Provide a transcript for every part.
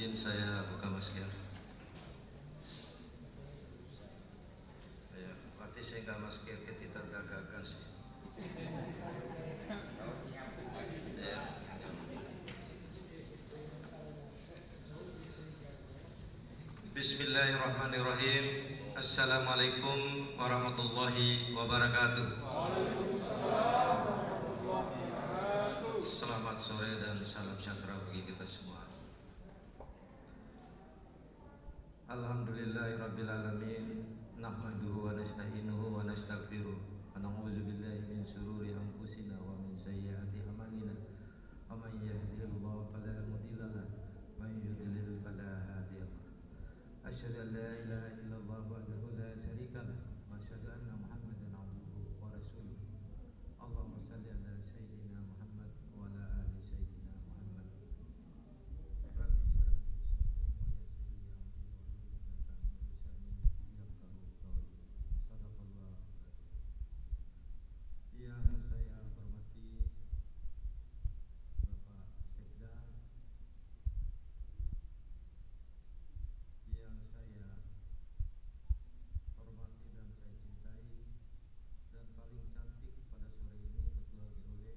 Izin saya buka masker. Ya, berarti saya nggak masker kita gagal sih. Ya. Bismillahirrahmanirrahim. Assalamualaikum warahmatullahi wabarakatuh. Selamat sore dan salam sejahtera bagi kita semua. Alhamdulillahirabbil alamin. Nahmaduhu wa nasta'inuhu wa nastaghfiruh. Wa na'udzu billahi min shururi anfusina wa min sayyiati a'malina. Wa may yahdihillahu fala mudilla lahu wa may yudlil fala hadiya lahu. Asyhadu an la ilaha illallah wahdahu la syarika lahu wa asyhadu anna Muhammadan 'abduhu wa rasuluh. Allahumma shalli ala sayyidina Muhammad wa ala ali sayyidina Muhammad. Rabbi shrah li sadri wa yassir li amri wa hlul 'uqdatam min lisani yafqahu qawli. Yang saya hormati Bapak Sekda, yang saya hormati dan saya cintai, dan paling cantik pada sore ini Ketua GOW,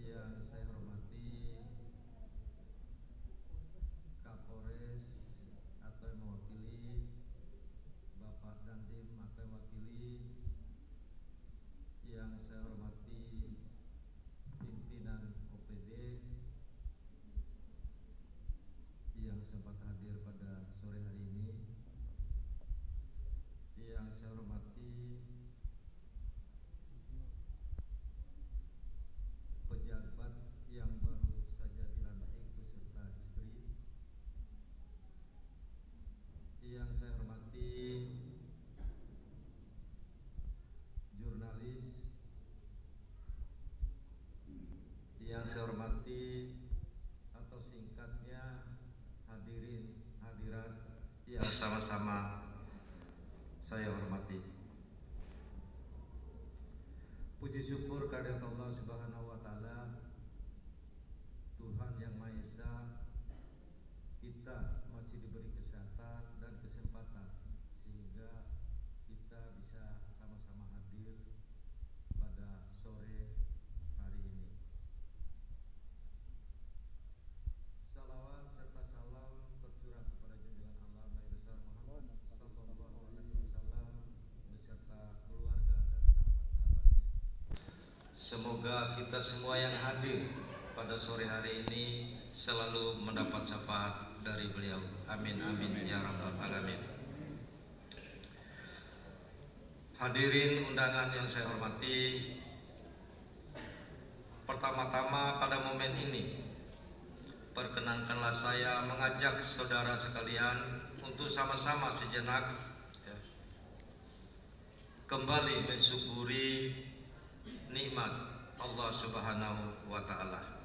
yang saya hormati Kapolres atau yang mewakili, Bapak Dandim atau yang mewakili, yang saya hormati pimpinan OPD yang sempat hadir pada sore hari ini, yang saya hormati pejabat yang baru saja dilantik beserta istri, yang saya hormati jurnalis, yang saya hormati atau singkatnya hadirin hadirat yang sama-sama saya hormati. Puji syukur kehadirat Allah Subhanahu wa taala, Tuhan yang Maha Esa, kita masih diberi kesehatan dan kesempatan sehingga kita bisa sama-sama hadir pada sore hari ini. Salawat serta salam tercurah kepada junjungan Allah Nabi besar Muhammad sallallahu alaihi wasallam beserta keluarga dan sahabat-sahabatnya. Semoga kita semua yang hadir pada sore hari ini selalu mendapat syafaat dari beliau. Amin amin ya rabbal alamin. Hadirin undangan yang saya hormati, pertama-tama pada momen ini perkenankanlah saya mengajak saudara sekalian untuk sama-sama sejenak kembali mensyukuri nikmat Allah Subhanahu wa taala.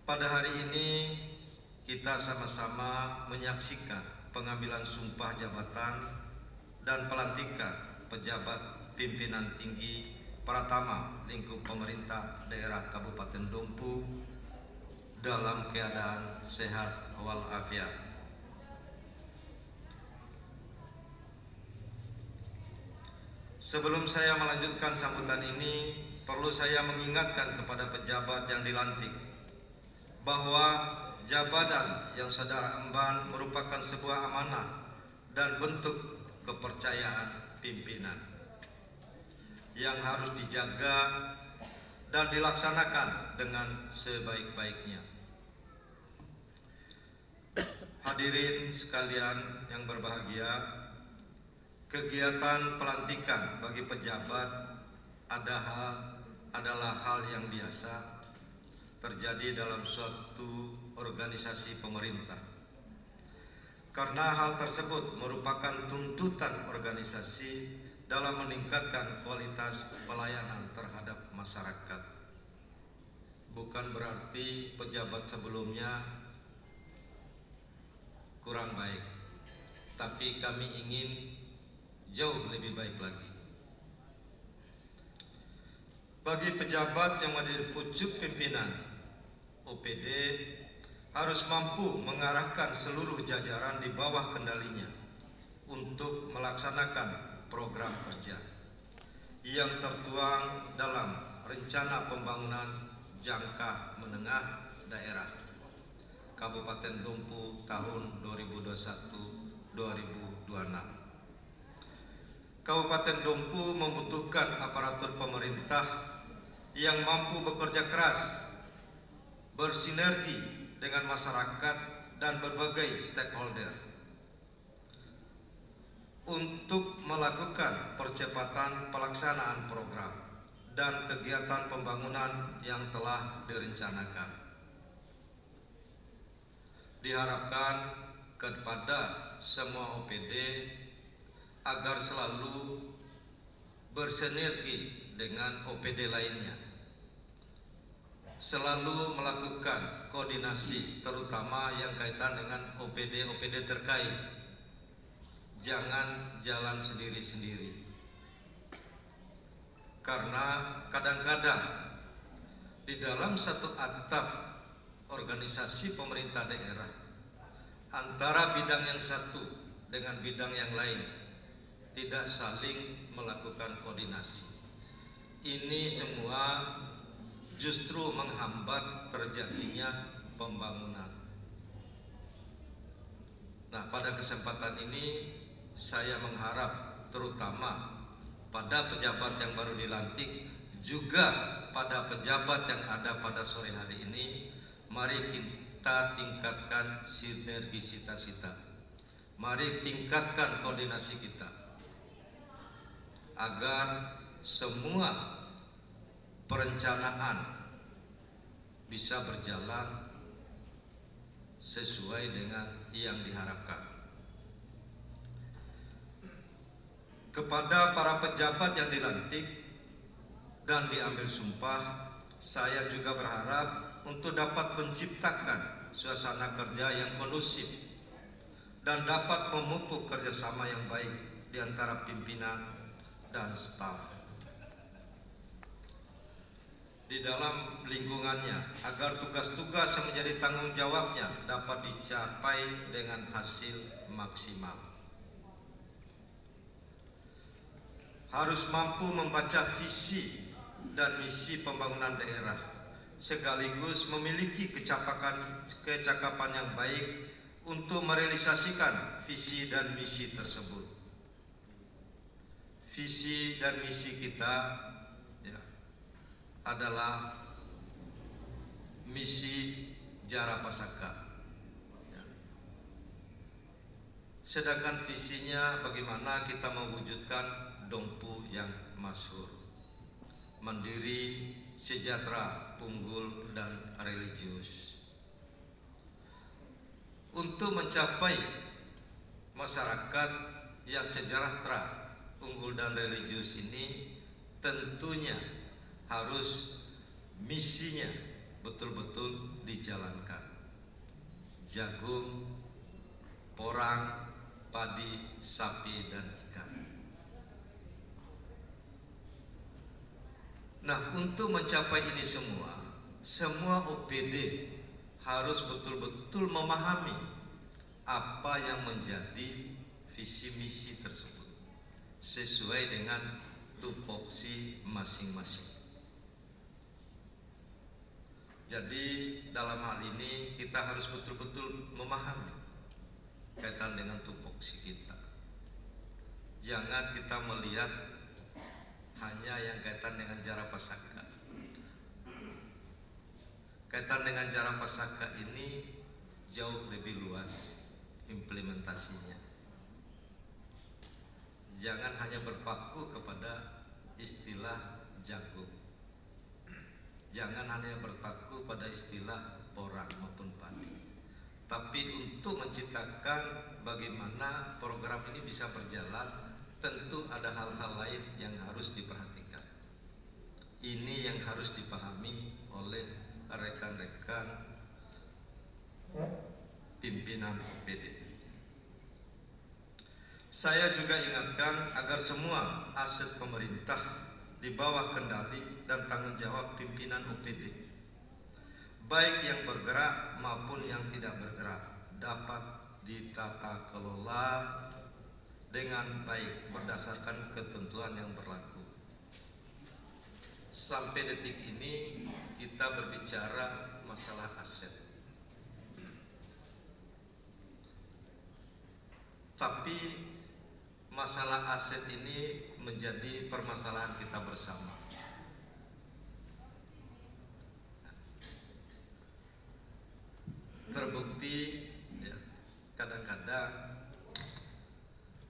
Pada hari ini kita sama-sama menyaksikan pengambilan sumpah jabatan dan pelantikan pejabat pimpinan tinggi Pratama lingkup pemerintah daerah Kabupaten Dompu dalam keadaan sehat walafiat. Sebelum saya melanjutkan sambutan ini, perlu saya mengingatkan kepada pejabat yang dilantik bahwa jabatan yang saudara emban merupakan sebuah amanah dan bentuk kepercayaan pimpinan yang harus dijaga dan dilaksanakan dengan sebaik-baiknya. Hadirin sekalian yang berbahagia, kegiatan pelantikan bagi pejabat adalah hal yang biasa terjadi dalam suatu organisasi pemerintah. Karena hal tersebut merupakan tuntutan organisasi dalam meningkatkan kualitas pelayanan terhadap masyarakat. Bukan berarti pejabat sebelumnya kurang baik, tapi kami ingin jauh lebih baik lagi. Bagi pejabat yang ada di pucuk pimpinan, OPD harus mampu mengarahkan seluruh jajaran di bawah kendalinya untuk melaksanakan program kerja yang tertuang dalam Rencana Pembangunan Jangka Menengah Daerah Kabupaten Dompu tahun 2021-2026. Kabupaten Dompu membutuhkan aparatur pemerintah yang mampu bekerja keras, bersinergi dengan masyarakat dan berbagai stakeholder untuk melakukan percepatan pelaksanaan program dan kegiatan pembangunan yang telah direncanakan. Diharapkan kepada semua OPD agar selalu bersinergi dengan OPD lainnya, selalu melakukan koordinasi terutama yang kaitan dengan OPD-OPD terkait. Jangan jalan sendiri-sendiri, karena kadang-kadang di dalam satu atap organisasi pemerintah daerah, antara bidang yang satu dengan bidang yang lain tidak saling melakukan koordinasi. Ini semua justru menghambat terjadinya pembangunan. Nah, pada kesempatan ini saya mengharap terutama pada pejabat yang baru dilantik, juga pada pejabat yang ada pada sore hari ini, mari kita tingkatkan sinergisitas kita. Mari tingkatkan koordinasi kita agar semua perencanaan bisa berjalan sesuai dengan yang diharapkan. Kepada para pejabat yang dilantik dan diambil sumpah, saya juga berharap untuk dapat menciptakan suasana kerja yang kondusif dan dapat memupuk kerjasama yang baik di antara pimpinan dan staf di dalam lingkungannya, agar tugas-tugas yang menjadi tanggung jawabnya dapat dicapai dengan hasil maksimal. Harus mampu membaca visi dan misi pembangunan daerah, sekaligus memiliki kecakapan yang baik untuk merealisasikan visi dan misi tersebut. Visi dan misi kita adalah misi Jara Pasaka, sedangkan visinya bagaimana kita mewujudkan Dompu yang masyhur, mandiri, sejahtera, unggul, dan religius. Untuk mencapai masyarakat yang sejahtera, unggul, dan religius ini, tentunya harus misinya betul-betul dijalankan. Jagung, porang, padi, sapi, dan ikan. Nah, untuk mencapai ini semua OPD harus betul-betul memahami apa yang menjadi visi misi tersebut sesuai dengan tupoksi masing-masing. Jadi dalam hal ini kita harus betul-betul memahami kaitan dengan tupoksi kita. Jangan kita melihat hanya yang kaitan dengan Jara Pasaka. Kaitan dengan Jara Pasaka ini jauh lebih luas implementasinya. Jangan hanya berpaku kepada istilah jagung. Jangan hanya berpaku pada istilah porang maupun padi. Tapi untuk menciptakan bagaimana program ini bisa berjalan, tentu ada hal-hal lain yang harus diperhatikan. Ini yang harus dipahami oleh rekan-rekan pimpinan OPD. Saya juga ingatkan agar semua aset pemerintah di bawah kendali dan tanggung jawab pimpinan OPD, baik yang bergerak maupun yang tidak bergerak, dapat ditata kelola dengan baik berdasarkan ketentuan yang berlaku. Sampai detik ini kita berbicara masalah aset, tapi masalah aset ini menjadi permasalahan kita bersama. Terbukti ya, kadang-kadang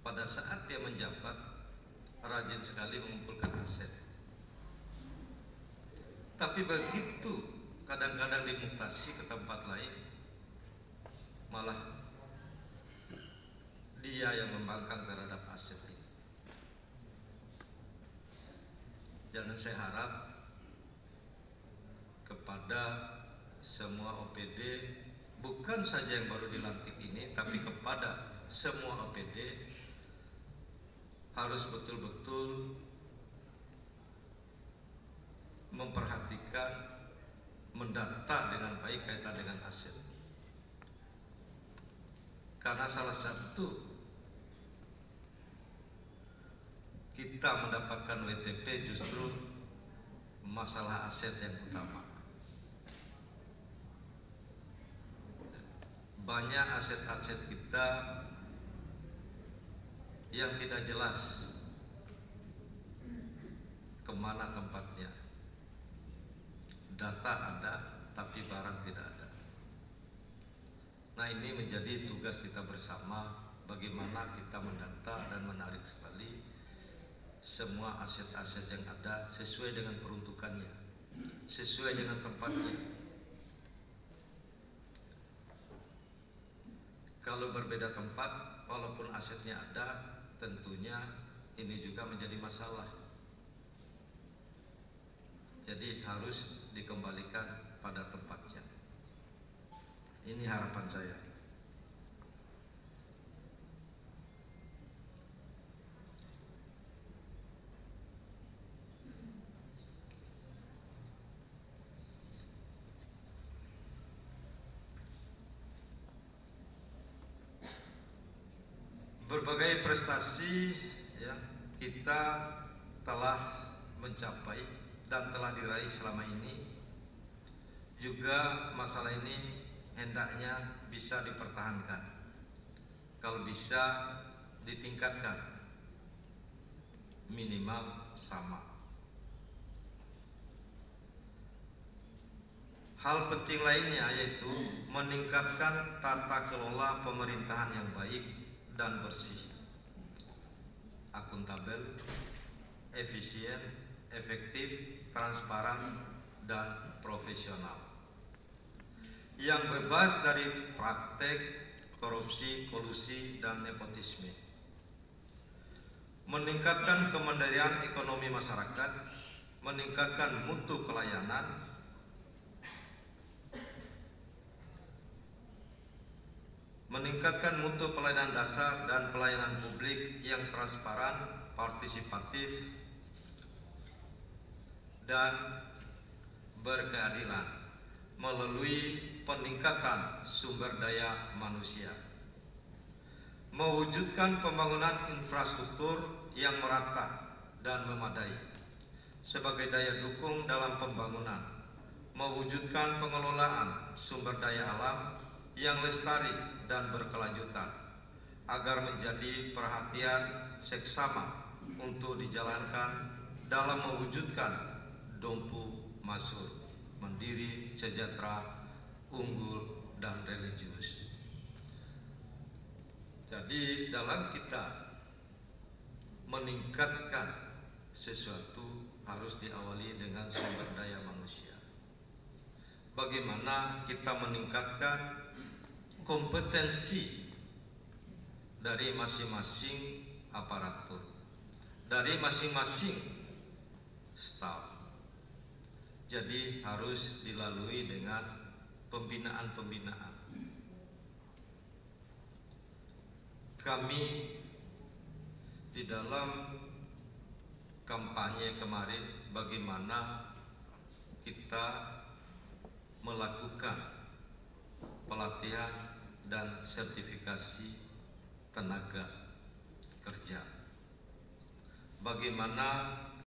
pada saat dia menjabat rajin sekali mengumpulkan aset, tapi begitu kadang-kadang dimutasi ke tempat lain, malah dia yang membangkang terhadap aset ini. Dan saya harap kepada semua OPD, bukan saja yang baru dilantik ini, tapi kepada semua OPD harus betul-betul memperhatikan, mendata dengan baik kaitan dengan aset. Karena salah satu kita mendapatkan WTP justru masalah aset yang utama. Banyak aset-aset kita yang tidak jelas kemana tempatnya. Data ada, tapi barang tidak ada. Nah, ini menjadi tugas kita bersama, bagaimana kita mendata dan menarik sekali semua aset-aset yang ada sesuai dengan peruntukannya, sesuai dengan tempatnya. Kalau berbeda tempat, walaupun asetnya ada, tentunya ini juga menjadi masalah. Jadi harus dikembalikan pada tempatnya. Ini harapan saya. Berbagai prestasi ya, kita telah mencapai dan telah diraih selama ini. Juga masalah ini hendaknya bisa dipertahankan, kalau bisa ditingkatkan minimal sama. Hal penting lainnya yaitu meningkatkan tata kelola pemerintahan yang baik dan bersih, akuntabel, efisien, efektif, transparan, dan profesional, yang bebas dari praktek korupsi, kolusi, dan nepotisme. Meningkatkan kemandirian ekonomi masyarakat, meningkatkan mutu pelayanan, meningkatkan mutu pelayanan dasar dan pelayanan publik yang transparan, partisipatif, dan berkeadilan melalui peningkatan sumber daya manusia, mewujudkan pembangunan infrastruktur yang merata dan memadai sebagai daya dukung dalam pembangunan, mewujudkan pengelolaan sumber daya alam yang lestari dan berkelanjutan agar menjadi perhatian seksama untuk dijalankan dalam mewujudkan Dompu Masur, mandiri, sejahtera, unggul, dan religius. Jadi dalam kita meningkatkan sesuatu harus diawali dengan sumber daya manusia. Bagaimana kita meningkatkan kompetensi dari masing-masing aparatur, dari masing-masing staf. Jadi harus dilalui dengan pembinaan-pembinaan. Kami di dalam kampanye kemarin bagaimana kita melakukan pelatihan dan sertifikasi tenaga kerja. Bagaimana